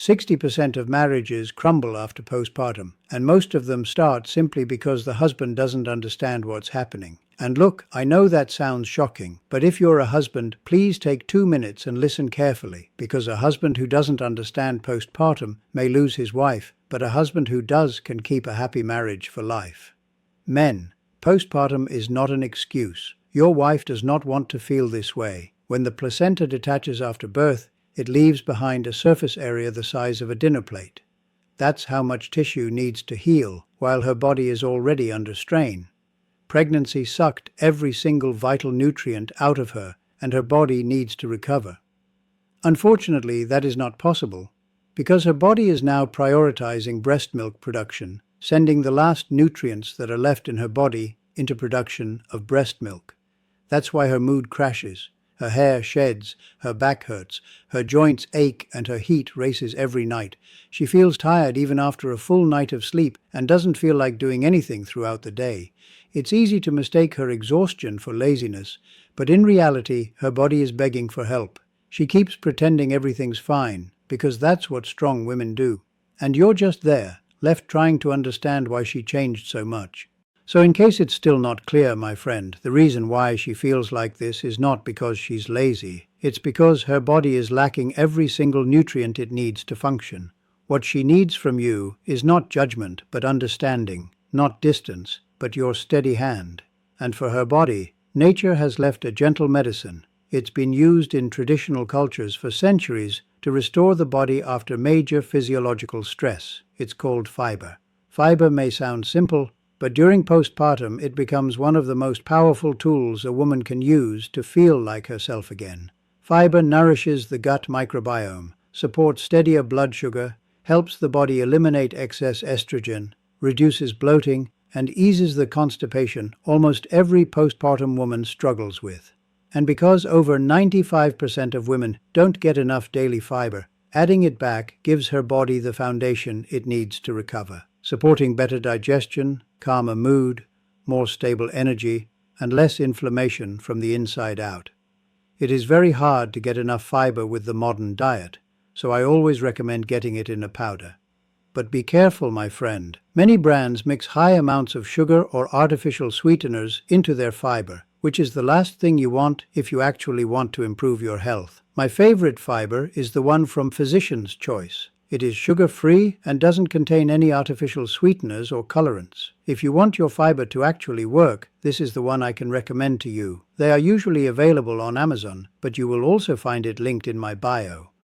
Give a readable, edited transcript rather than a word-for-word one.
60% of marriages crumble after postpartum, and most of them start simply because the husband doesn't understand what's happening. And look, I know that sounds shocking, but if you're a husband, please take 2 minutes and listen carefully, because a husband who doesn't understand postpartum may lose his wife, but a husband who does can keep a happy marriage for life. Men, postpartum is not an excuse. Your wife does not want to feel this way. When the placenta detaches after birth, it leaves behind a surface area the size of a dinner plate. That's how much tissue needs to heal, while her body is already under strain. Pregnancy sucked every single vital nutrient out of her, and her body needs to recover. Unfortunately, that is not possible, because her body is now prioritizing breast milk production, sending the last nutrients that are left in her body into production of breast milk. That's why her mood crashes. Her hair sheds, her back hurts, her joints ache, and her heat races every night. She feels tired even after a full night of sleep and doesn't feel like doing anything throughout the day. It's easy to mistake her exhaustion for laziness, but in reality, her body is begging for help. She keeps pretending everything's fine, because that's what strong women do. And you're just there, left trying to understand why she changed so much. So in case it's still not clear, my friend, the reason why she feels like this is not because she's lazy. It's because her body is lacking every single nutrient it needs to function. What she needs from you is not judgment, but understanding, not distance, but your steady hand. And for her body, nature has left a gentle medicine. It's been used in traditional cultures for centuries to restore the body after major physiological stress. It's called fiber. Fiber may sound simple, but during postpartum, it becomes one of the most powerful tools a woman can use to feel like herself again. Fiber nourishes the gut microbiome, supports steadier blood sugar, helps the body eliminate excess estrogen, reduces bloating, and eases the constipation almost every postpartum woman struggles with. And because over 95% of women don't get enough daily fiber, adding it back gives her body the foundation it needs to recover, supporting better digestion, calmer mood, more stable energy, and less inflammation from the inside out. It is very hard to get enough fiber with the modern diet, so I always recommend getting it in a powder. But be careful, my friend. Many brands mix high amounts of sugar or artificial sweeteners into their fiber, which is the last thing you want if you actually want to improve your health. My favorite fiber is the one from Physician's Choice. It is sugar-free and doesn't contain any artificial sweeteners or colorants. If you want your fiber to actually work, this is the one I can recommend to you. They are usually available on Amazon, but you will also find it linked in my bio.